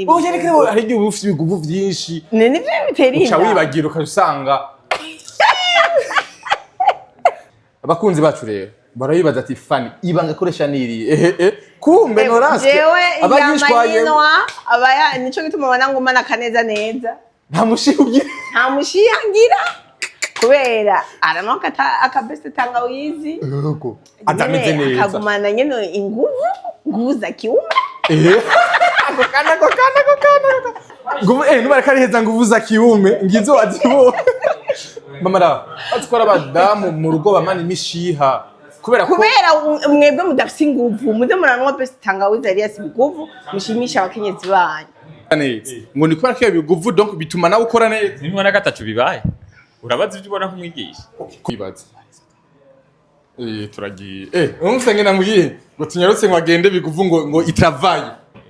Oya reka hari igihe ufite ibiguvu byinshi. Nivyo biterinda. Uca wibagira ukasanga. Abakunzi bacu rero barayibaza ati Fanny ibanga koresha niri kumbe Norasque abagishwayinwa abaya nico gituma banangumana kaneza neza nta mushiye nta mushiyangira kubera aranonka akabeste tangawizi yego atameze neza akagumana nyene inguvu nguza kiume akokana nguvu nubara kari heza nguvu za kiume ngizo wazibo mama ra atwara abadamu mu rugo bamana imishiha kubera mwebwe mudafise inguvu muze muranwa beste tangawizi ari yasi inguvu mushimisha abakenyezi banyu ngo ni kubera ko ibiguvu donc bituma nawe ukora neza nimwe na gatatu bibaye urabaza ibyo ubona nk'umwigisha kwibaza turagiye umufenge namubwiye ngo tunyarutse ngo agende biguvu ngo itravaye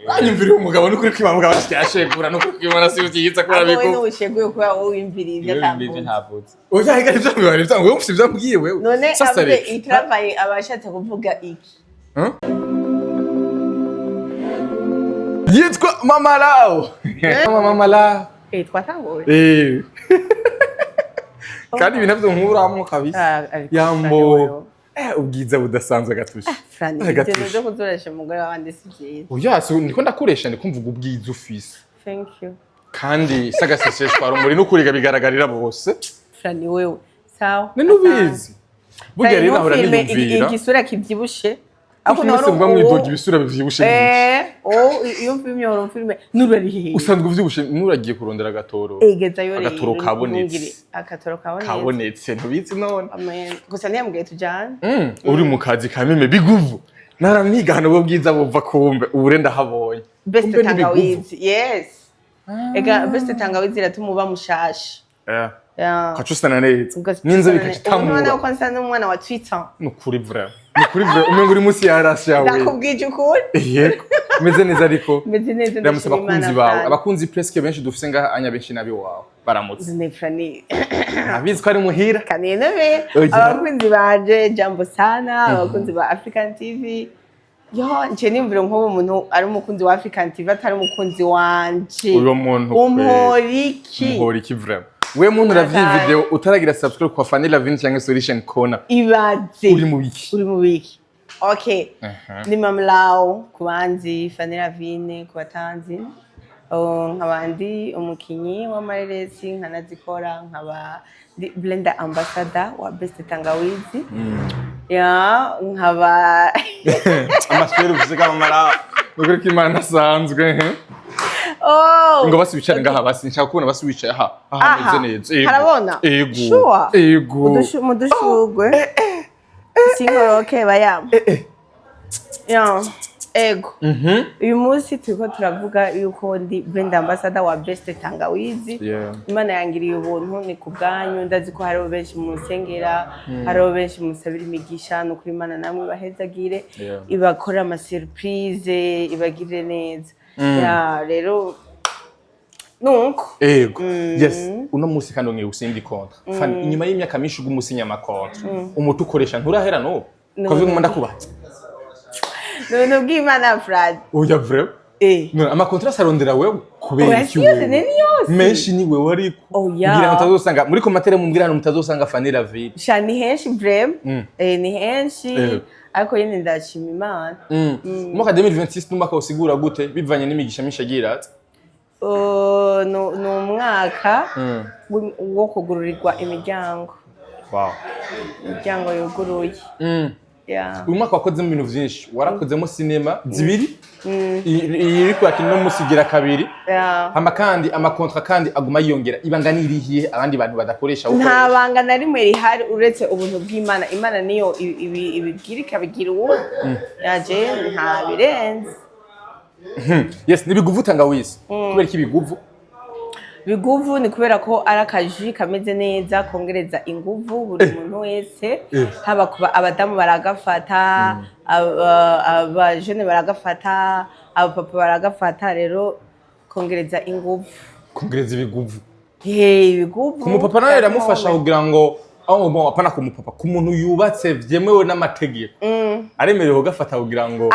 anyumvira umugabo n'ukuri kwimambwa bashashegura n'ukuri kwimana si utiyitsa kubera biguvu wowe n'usheguye kuba wimvira ibyo ntavutse oya reka ivyo bibare byangu wowe ufite ivyambwiye wewe none avuze itravaye abashatse kuvuga iki yitwa Mama Lao Mama Lao twatanguye kandi ibintu byo nkuramo kabisa yambo ubwiza budasanzwe gatusha Fanny ibyo byo kuzoresha umugore wabandi si byiza oya so niko ndakoresha ndiko mvuga ubwiza ufise thank you kandi sagaseseshwa rumuri n'ukuriga bigaragarira bose Fanny wewe sawa nubizi burya rero nahora niyumvira igisura kivyibushe ako none mba mwidoga ibisura bivyibushe iyo filme yo filme nurarihe usanzwe uvyibushe nuragiye kurondera agatoro egezayo rero agatoro kabonetse akatoro kabonetse ntubizi none amen gusa ntiyambwiye tujana uri mu kazi kameme biguvu naramiga hano bwo bwiza buva kumbe ubure ndahabonye best tangawizi yes ega best tangawizi iratuma uba mushasha kacusana neza ninzo bikacitamura ubona ko nsa n'umwana wa Twitter nukuri vraiment umengo uri munsi ya rasi yawe ndakubwije ukuri yego meze neza ariko meze neza ndamusaba abakunzi bawe abakunzi presque benshi dufise ngaha anya benshi nabi wawe baramutse ne Fanny abizi ko ari muhira kanene be abakunzi baje jambo sana abakunzi ba African TV yo nje nimvira nk'ubu umuntu ari umukunzi wa African TV atari umukunzi wanje uyo muntu umhoriki vraiment we muntu ravye video utaragira subscribe kwa Fanny Lavine cyangwa Solution Corner ibaze uri mu biki okay ni Mama Lao kubanzi Fanny Lavine kubatanzi nkabandi umukinyi wa mareresi nkanazikora nkaba blender ambassador wa best tangawizi ya nkaba amasfero bisiga Mama Lao nukuri kimana asanzwe ngo basubicare ngaha basi nshaka kubona basubicaye aha meze neza harabona ego mudushugwe singoroke bayama ya ego uyu munsi turiko turavuga yuko ndi brand ambassador wa best tangawizi imana yangiriye ubuntu ni kubwanyu ndazi ko hariho benshi mu nsengera hariho benshi musabira imigisha no kuri imana namwe bahezagire ibakora ama surprise ibagirire neza ya rero nuko ego yes uno musi kandi ngiye usindi kontra Fanny inyuma y'imyaka myinshi gumusinya amakontra umutu ukoresha nturahera no kovuga ngo ndakubaza no bw'Imana Frad oya vrai no amakontra sarondera wewe kubera iki wewe menshi ni wewe ari kugira mutazosanga muri komatere mumbwirana mutazosanga Fanny Lavine shani henshi brem ni henshi ariko yene ndashima Imana mwaka 2026 numaka usigura gute bivanye n'imigisha mishagira no mwaka wo kugururirwa imiryango imiryango yuguruye uyu mwaka wakozemo ibintu byinshi warakozemo sinema zibiri iri kwakira no musigira kabiri hama kandi amakontra kandi aguma yiyongera ibanga nirihiye abandi bantu badakoresha uko nta banga na rimwe rihari uretse ubuntu bw'Imana Imana niyo ibibwira ikabigira uwo yaje nta birenze yes nibiguvu tangawizi kubera iki biguvu ni kubera ko ari akaji kameze neza kongereza inguvu buri muntu wese haba kuba abadamu baragafata abajene baragafata abapapa baragafata rero kongereza inguvu kongereza ibiguvu ibiguvu ku mupapa nawe iramufasha kugira ngo aho mo apana ku mupapa ku muntu yubatse vyemewe n'amategeko aremerewe gafata kugira ngo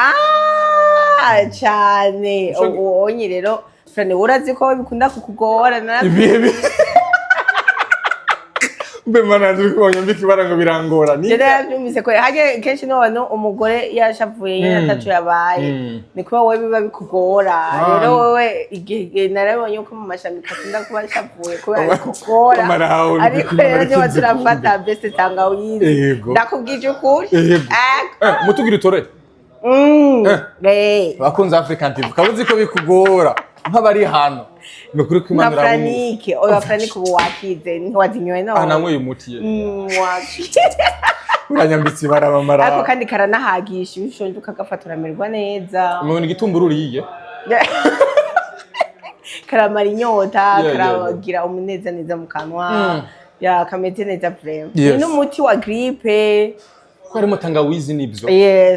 cyane ubonye rero Frane urazi ko bikunda kukugora na ibihe mbe mananje kubonye mbikibara birangora ni rero yabyumvise ko haje kenshi no bantu umugore yashavuye nyine atacu yabaye niko wowe biba bikugora rero wowe igihe narabonye ko mu mashami kakunda kuba yashavuye kubera bikugora ariko rero niba turafata best tangawizi ndakubwije ukuri mutugire utore bakunze African TV kabuzi ko bikugora nk'abari hano nukuri kwimanura na Franike oya Franike ubu wakize ntiwazinyoye no anamwe umutiye waki uranyambitse barabamara ariko kandi karanahagisha ibishonje ukagafatura merwa neza umuntu igitumburu uriye karamara inyota karagira umunezaneza mu kanwa ya kameze neza vrema ni n'umuti wa grippe ko harimo tangawizi nibyo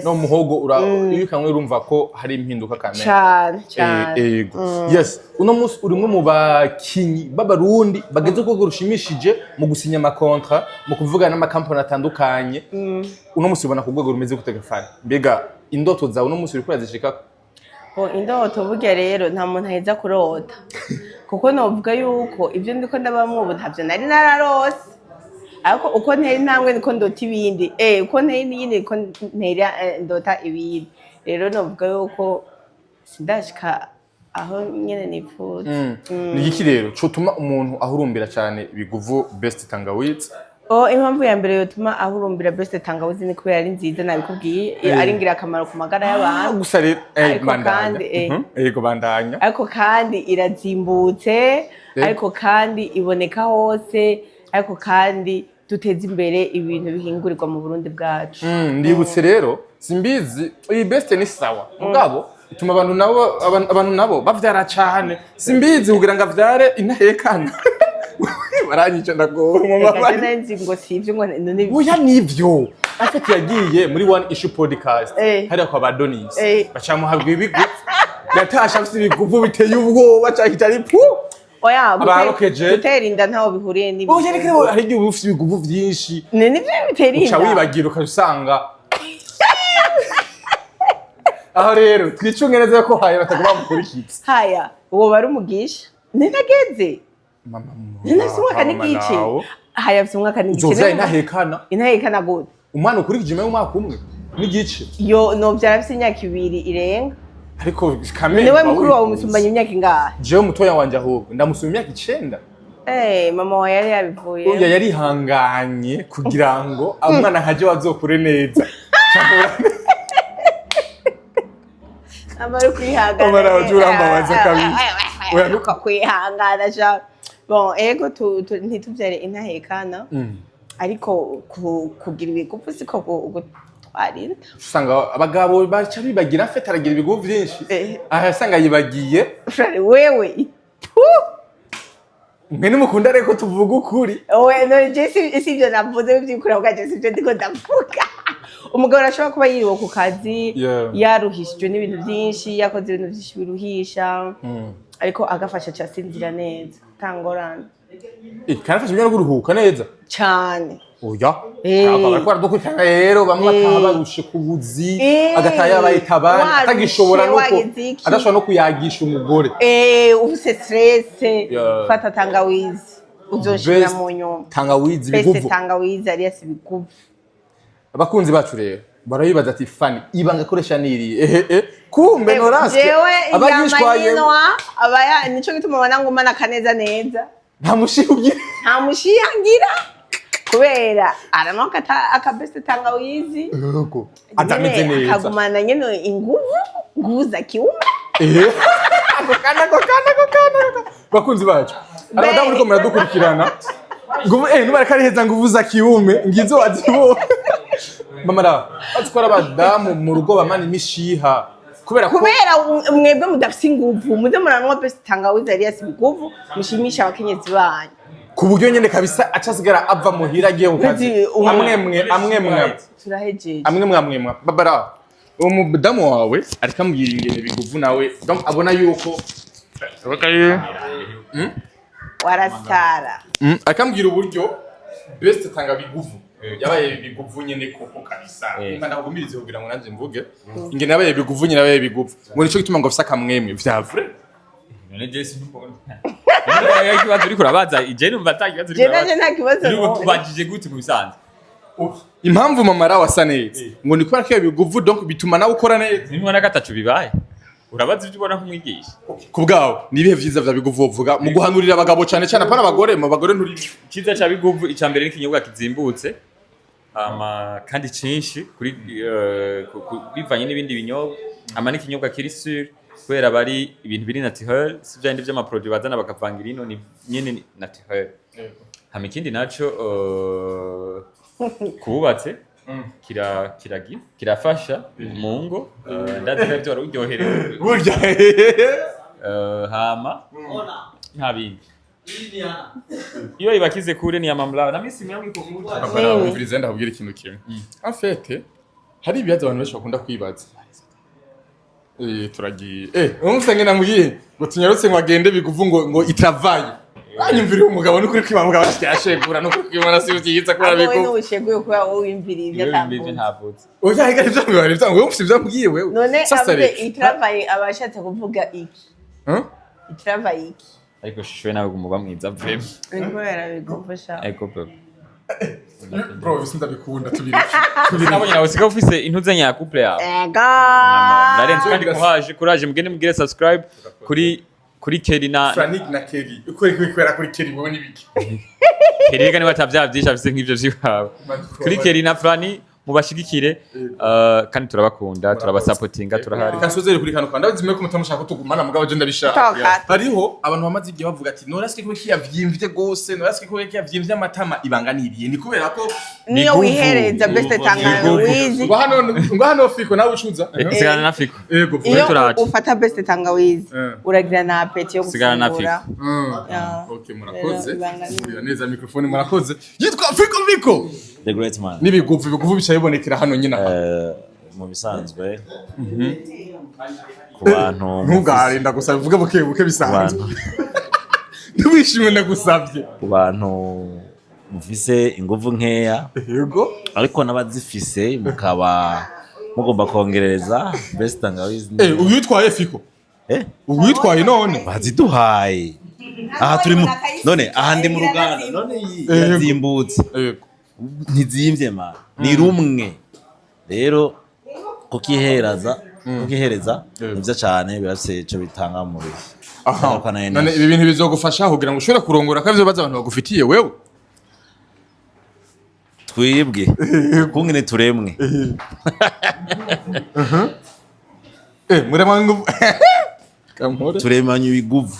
no muhogo iyo ukanwe urumva ko hari impinduka kamera cyane yes uno munsi urimo mu bakinyi b'abarundi bageze ko rushimishije mu gusinya amakontra mu kuvugana n'amakampani atandukanye uno munsi ubona ku rwego rumeze gutega Fanny mbega indoto zawe uno munsi uri kurazishika indoto burya rero nta muntu aheza kurota kuko novuga yuko ibyo ndiko ndabamwe ubu ntavyo nari nararose ariko uko ntera intambwe niko ndota ibindi uko ntera n'iyindi niko ntera ndota ibindi rero novuga yuko sindashika aho nyene nifuza ni iki rero cotuma umuntu ahurumbira cyane biguvu best tangawizi impamvu ya mbere yotuma ahurumbira best tangawizi ni kubera ari nziza nabikubwiye ari ngira akamaro ku magara y'abantu gusa rero bandanya ariko kandi irazimbutse ariko kandi iboneka hose ariko kandi duteza imbere ibintu bihingurirwa mu Burundi bwacu ndibutse rero simbizi iyi best ni sawa mugabo ituma abantu nabo bavyara cyane simbizi kugira ngo avyare intahekana baranyica ndagoma mama nzi ngo sivyo ngo none oya nivyo afite yagiye muri one issue podcast hari kwa badonis bacamuhabwa ibigu yatasha afite ibiguvu biteye ubwoba cyahita ari pu oya gutera inda ntaho bihuriye n'ibyo oya rero hari igihe ufite ibiguvu byinshi nibyo bitera inda uca wibagira ukasanga aho rero twicungereza ko haya batagomba gukurikitsa haya uwo bari umugisha nenageze mama umwaka n'igice haya afite umwaka n'igice uzoza intahekana gute umwana ukurikije mu mwaka umwe n'igice yo no byarafite imyaka 2 irenga ariko kamera niwe mukuru wawe umusumbanya imyaka ingahe jewe mutoya wanje ahubwo ndamusumba imyaka 9 mama wa yari yabivuye oya yari hanganye kugira ngo umwana haje wazokure neza amara kwihangana amara urambabaza kabiri oya kwihangana ja bon ego ntituvyare intahekana ariko kugira ibigufu siko gutwarinda usanga abagabo baca bibagira afite aragira ibigufu byinshi ahasanga yibagiye wewe mwe nimukunda reko tuvuga ukuri owe no Jesse sivyo navuze byikura uga Jesse byo ndiko ndavuga umugabo arashobora kuba yiriwe ku kazi yaruhishijwe n'ibintu byinshi yakoze ibintu byinshi biruhisha ariko agafasha cyasinzira neza tangorana kanafasha ibyo guruhuka neza cyane oya abakora dukurikana rero bamwe atabarushe kubuzi agataya bayitabana atagishobora nuko adashobora no kuyagisha umugore ufite stress fata tangawizi uzoshira mu nyuma tangawizi biguvu tangawizi ari yasi biguvu abakunzi bacu rero barayibaza ati Fanny ibanga koresha niri kumbe Norasque abagishwaye abaya nico gituma banangumana kaneza neza nta mushiyangira kubera aramoka akabeste tangawizi atameze neza akagumana nyene inguvu za kiume akokana bakunzi bacu abadamu riko muradukurikirana nubareka riheza nguvu za kiume ngizo wazibo mama batwara abadamu mu rugo bamana imishiha kubera mwebwe mudafite inguvu muze muranwa beste tangawizi ari yasi biguvu mushimisha abakenyezi banyu ku buryo nyene kabisa acasigara ava muhira agiye ukazi amwe babara umudamu wawe ariko ambwira ingene biguvu nawe abona yuko warasara akambwira uburyo best tanga biguvu yabaye biguvu nyene koko kabisa imana ngumirize kugira ngo nanje mvuge ingene yabaye biguvu nyene yabaye biguvu ngo nico gituma ngo afisa kamwemwe vya vrai none Jesse mbona ikibazo uri kurabaza ije numva atakibazo uri je nta kibazo kubajije gute mu bisanzwe impamvu mama rawa asa neza ngo ni kubera ko ibiguvu donc bituma nawe ukora neza nimwe na gatatu bibaye urabaza ibyo ubona nk'umwigisha ku bwawe ni ibihe vyiza vya biguvu uvuga mu guhanurira abagabo cyane cyane apana abagore mu bagore nturi cyiza cya biguvu icambere n'ikinyobwa kizimbutse kandi cinshi kuri bivanye n'ibindi binyobwa n'ikinyobwa kiri sur kubera bari ibintu biri naturel si bya ndi by'amaproduit bazana bakavanga irino ni nyene naturel hama ikindi naco kubatse kirafasha mu ngo ndazi byo waruryoherewe burya hama nta bindi iyo ibakize kure ni amamla na misi myangu iko kure abana bumviriza ndakubwira ikintu kimwe en fait hari ibibazo abantu benshi bakunda kwibaza turagiye umufanye namubwiye ngo tunyarutse ngo agende biguvu ngo itavaye anyumvira umugabo n'ukuri kwiba mugabo cyashegura no kwimana si utiyitsa kwa biko wowe n'usheguye kuba wimvira ibyo ntavutse oya higa ibyo ngibari byangu umufite byambwiye wewe none abe itavaye abashatse kuvuga iki itavaye iki ariko shishwe nawe kumuba mwiza vrem kubera bigufasha ariko bro bro bisinda bikunda tubiriki nabonye nawe sika ufise intuze nya couple yawe narenze kandi courage mugende mugire subscribe kuri Kelly na Fanny na Kelly ukuri kwera kuri Kelly wowe nibiki Kelly kandi batavyavyigisha afise nk'ivyo vyiwawe kuri Kelly na Fanny mubashigikire kandi turabakunda turabasupportinga turahari kasozere kuri kano kwanda bazime ko mutamushaka tugumana mugabo je ndabishaka hariho abantu bamaze igihe bavuga ati Norasque ko kiyavyimvye gose Norasque ko kiyavyimvye amatama ibanganiriye ni kubera ko niyo wihereza best tangawizi ngo hano fiko nawe ucuza sigana na fiko yego iyo ufata best tangawizi uragira na apeti yo sigana na fiko okay murakoze murira neza microphone murakoze yitwa fiko The great man. N'ibiguvu bicayibonekera hano nyina. Mu bisanzwe. Ku bantu ntugarinda gusa bivuge buke bisanzwe. Ntibishimwe ndagusabye. Ku bantu mufise inguvu nkeya. Yego. Ariko nabazifise mukaba mugomba kongereza best tangawizi. Uyitwaye fiko. Uyitwaye none. Baziduhaye. Aha turi none aha ndi mu ruganda none yazimbutse. Yego. Ntizimvye ma ni rumwe rero kukihereza nivyo cyane birafise ico bitanga mu bihe none ibi bintu bizogufasha kugira ngo ushobore kurongora kavyo baza abantu bagufitiye wewe twibwe kungene turemwe muramangu turemanye ibiguvu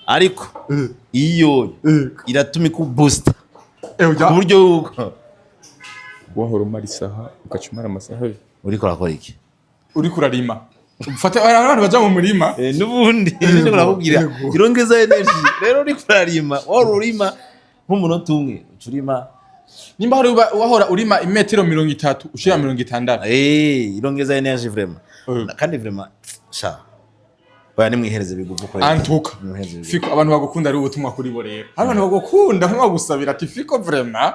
ariko iyo iratuma ku booster kuburyo wahora umara isaha ukacumara amasaha uriko urakora iki uriko urarima ufate abantu baja mu murima nubundi nje kurakubwira irongeza energy rero uriko urarima wahora urima nk'umunota umwe ucurima nimba wahora urima imetero 30 ushira 60 irongeza energy vraiment kandi vraiment sha baya nimwihereze biguvu ko antuka fiko abantu bagukunda ari ubutumwa kuri bo rero abantu bagukunda nk'abagusabira ati fiko vraiment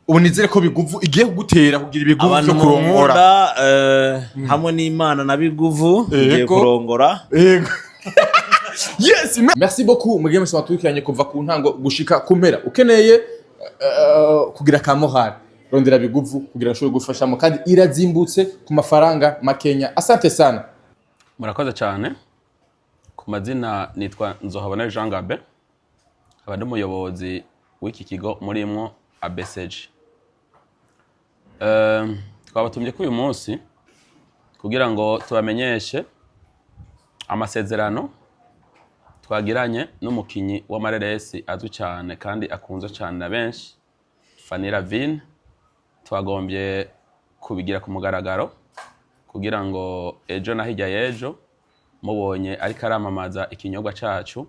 ubu nizere ko biguvu igiye kugutera kugira ibiguvu byo kurongora hamwe n'Imana na biguvu igiye kurongora yego yes merci beaucoup mugiye mwese baturikiranye kuva ku ntango gushika kumera ukeneye kugira ka moral rondera biguvu kugira ashobore gufashamo kandi irazimbutse ku mafaranga makenya asante sana murakoze cyane ku mazina nitwa Nzohabona Jean Gabe abandi umuyobozi w'iki kigo murimwo ABCG twabatumye ko uyu munsi kugira ngo tubamenyeshe amasezerano twagiranye n'umukinyi w'amareresi azwi cyane kandi akunzwe cyane na benshi Fanny Lavine twagombye kubigira ku mugaragaro kugira ngo ejo na hirya y'ejo mubonye ariko aramamaza ikinyobwa cacu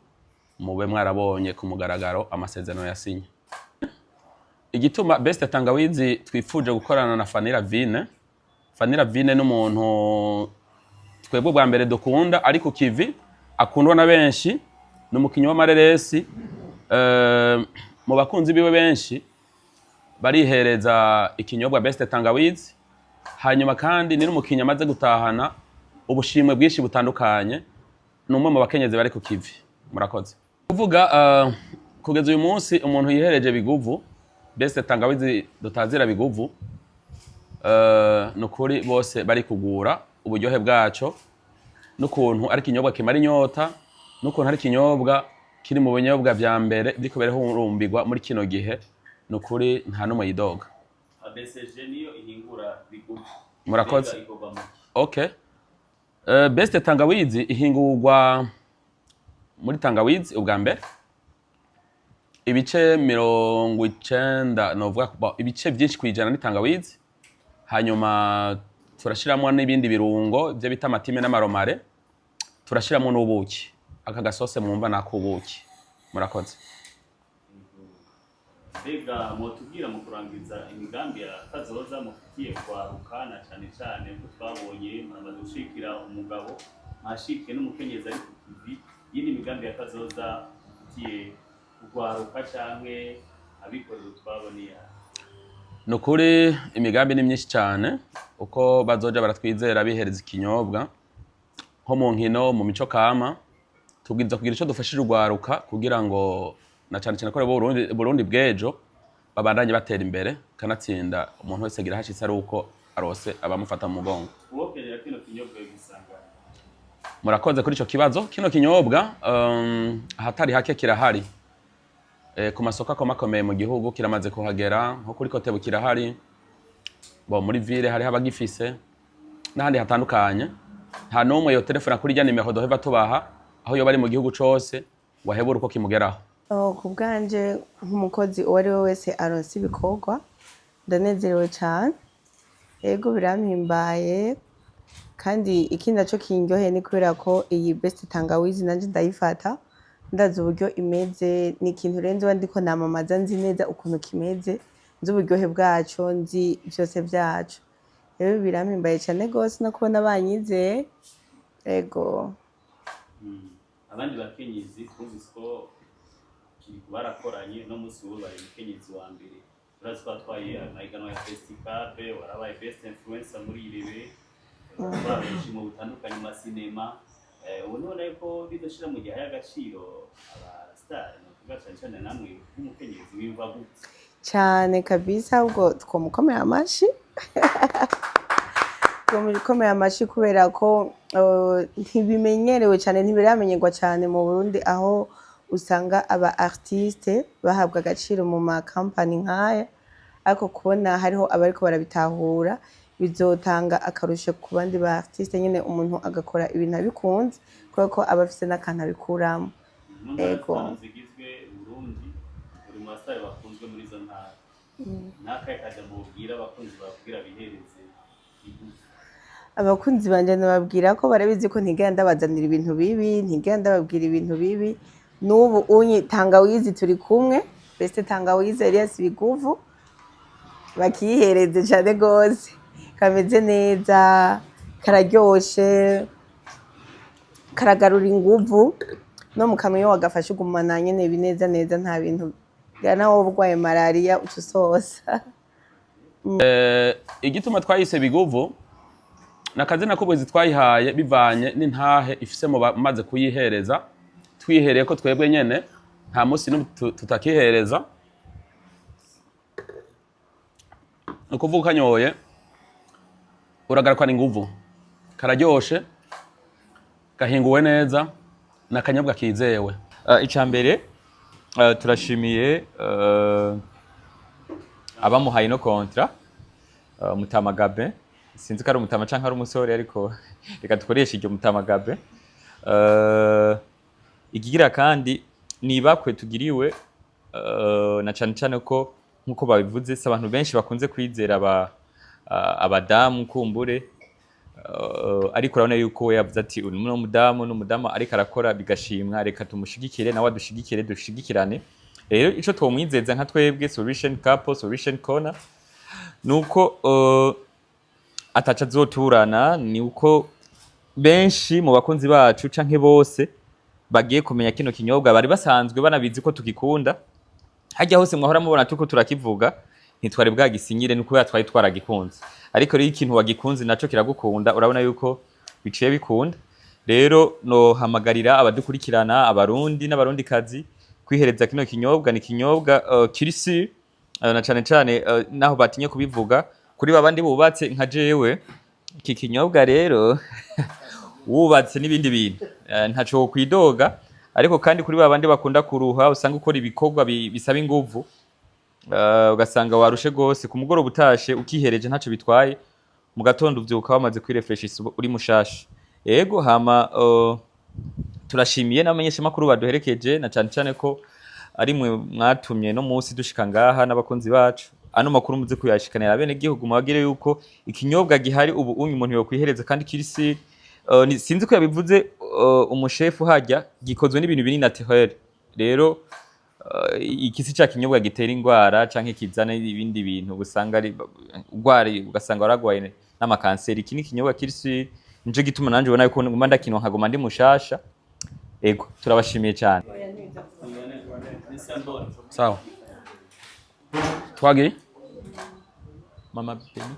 mube mwarabonye ku mugaragaro amasezerano yasinye igituma best tangawizi twifuje gukorana na Fanny Lavine n'umuntu twebwe bwa mbere dukunda ariko kivi akundwa na benshi n'umukinyi w'amareresi mu bakunzi biwe benshi barihereza ikinyobwa best tangawizi hanyuma kandi ni n'umukinyi amaze gutahana ubushimwe bwinshi butandukanye numwe mu bakenyezi bari ku kivi murakoze kuvuga kugeza uyu munsi umuntu yihereje biguvu best tangawizi dutazira biguvu nukuri bose bari kugura uburyohe bwaco n'ukuntu ari kinyobwa kimara inyota n'ukuntu ari kinyobwa kiri mu binyobwa vya mbere biriko birahurumbirwa muri kino gihe nukuri nta numwe yidoga ABCG niyo ihingura biguvu murakoze okay best tangawizi ihingurwa muri tangawizi ubwa mbere ibice 90 novuga ibice byinshi kwijana ni tangawizi hanyuma turashiramo n'ibindi birungo byo bita amatime n'amaromare turashiramo n'ubuki aka gasose mwumva nakubuki murakoze Bega mutubwira mu kurangiza imigambi ya kazoza mufitiye kwaruka na cyane ko twabonye muramadushikira umugabo mashike n'umukenyezi ari ku TV yindi migambi ya kazoza mufitiye kwaruka canke abikorera twaboniye nukuri imigambi ni myinshi cyane uko bazoja baratwizera bihereza ikinyobwa nko mu nkino mu mico kama tubwiza kugira ico dufashije urwaruka kugira ngo na cyane ko Burundi bwejo babandanye batera imbere kanatsinda umuntu wese agira hashitse ari uko arose abamufata mu mugongo uwokenera kino kinyobwa gisanga murakoze kuri ico kibazo kino kinyobwa ahatari hake kirahari ku masoko akomakomeye mu gihugu kiramaze kuhagera nko kuri Kotebu kirahari bo muri ville hari habagifise n'ahandi hatandukanye nta numwe yo telefona kuri rya nimero doheva tubaha aho yo bari mu gihugu cose wahebura uko kimugeraho ku bwanje nk'umukozi uwo ari we wese aronse ibikorwa ndanezerewe cyane yego birampimbaye kandi ikindi naco kindyoheye ni kubera ko iyi best tangawizi nanje ndayifata ndazi uburyo imeze ni ikintu renze wandi ko namamaza nzi neza ukuntu kimeze nzi uburyohe bwaco nzi byose byaco rero birampimbaye cyane gose no kubona banyizeye yego abandi bakenyezi twumvise ko barakoranye no musi w'ubaye umukenyezi wa mbere urazi ko atwaye amahiganwa ya festival warabaye best influencer muri irebe babenshi mu butandukanye mu masinema ubu none ko bidoshira mu gihe y'agaciro aba star no kugacancana namwe nk'umukenyezi wimva gute cyane kabisa ubwo twomukomera amashi twomukomera amashi kubera ko ntibimenyerewe cyane ntibiramenyerwa cyane mu Burundi aho usanga aba artiste bahabwa agaciro mu ma company nkaya ariko kubona hariho abariko barabitahura bizotanga akarusho ku bandi ba artiste nyene umuntu agakora ibintu abikunze kuko aba afise n'akantu abikuramo yego zigizwe Burundi uri mu basare bakunzwe muri zo ntara nakaye kaje mu bwira abakunzi babwira bihereze abakunzi banje nababwira ko barabizi ko ntigenda bazanira ibintu bibi ntigenda babwira ibintu bibi n'ubu unyi tangawizi turi kumwe best tangawizi Elias biguvu bakihereze cyane gose kameze neza kararyoshe karagarura inguvu no mu kamyo wagafashe ugumana nyene bineza neza nta bintu gana wo burwaye malaria utusosa igituma twayise biguvu nakazina kubwezi twayihaye bivanye n'intahe ifise mu maze kuyihereza twihereye ko twebwe nyene nta munsi tutakihereza ukuvuga kanyoye uragaruka n'inguvu kararyoshe gahinguwe neza nakanyobwa kizewe icambere turashimiye abamuhaye no contrat mutamagabe sinzi ko ari umutama canke ari umusore ariko reka dukoreshe iryo mutamagabe ikigira kandi nibakwe tugiriwe na cane ko nkuko babivuze se abantu benshi bakunze kwizera abadamu kumbure ariko urabona yuko we yavuze ati uyu n'umudamu ariko arakora bigashimwa reka tumushigikire nawe adushigikire dushigikirane rero ico twomwizeza nka twebwe solution couple solution corner nuko ataca azoturana ni uko benshi mu bakunzi bacu canke bose bagiye kumenya kino kinyobwa bari basanzwe banabizi ko tukikunda hajya hose mwahora mubona tuko turakivuga ntitwari bwagisinyire nuko yatwaye twaragikunze ariko rero ikintu wagikunze naco kiragukunda urabona yuko biciye bikunda rero no hamagarira abadukurikirana abarundi n'abarundikazi kwihereza kino kinyobwa. Ni kinyobwa kiri sur na cane cane naho batinye kubivuga kuri babandi bubatse nka jewe. Iki kinyobwa rero wubatse n'ibindi bintu ntaco kwidoga, ariko kandi kuri babandi bakunda kuruha usanga ukora ibikorwa bisaba inguvu, ugasanga warushe gose ku mugoroba utashe ukihereje ntaco bitwaye, mu gatondo uvyuka wamaze kwirefresha uri mushasha. Yego hama turashimiye n'abamenyesha makuru baduherekeje na cane cane ko ari mwe mwatumye no munsi dushika ngaha n'abakunzi bacu. Ano makuru muze kuyashikanira bene gihugu mubagire yuko ikinyobwa gihari ubu unyu umuntu yo kwihereza kandi kiri sur. Sinzi ko yabivuze umushefu hajya gikozwe n'ibintu binini naturel. Rero ikisi ca kinyobwa gitera ingwara canke kizana ibindi bintu usanga ari ugwari ugasanga waragwaye n'amakanseri. Iki ni kinyobwa kiri sur, nico gituma nanje ubona yuko nguma ndakinwa nkaguma ndi mushasha. Ego turabashimiye cyane. Sawa. Twagi? Mama Penny.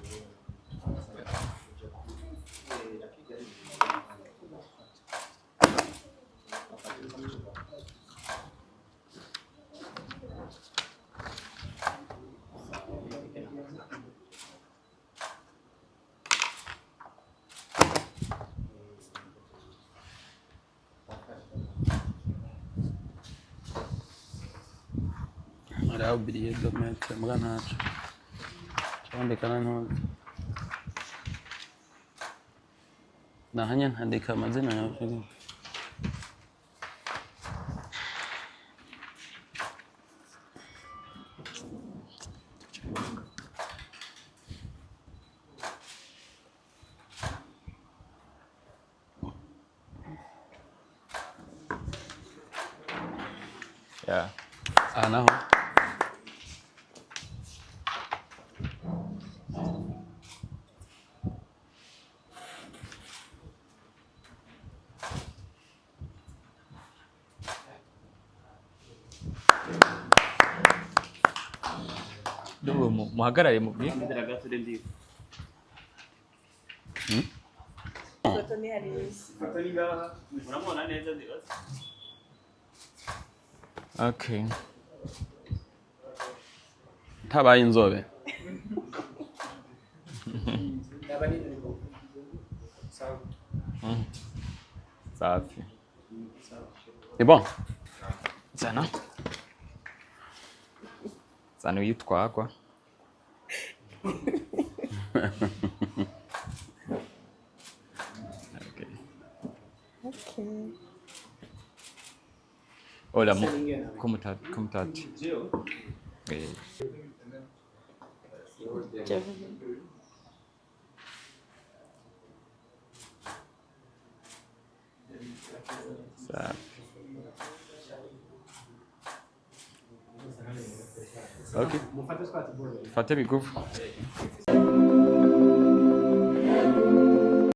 Araho biriye document mbwa ntaco. Cyandikana ntozi. Nahanya ntandika amazina yawe filime. Yeah. Naho. Ndubu muhagarare mu bwi. Okay. Tabaye inzobe. Safi. C'est bon. Zana. Zana uyitwagwa. Okay. Okay. Hola, kumutati. Okay. Fate bigufu.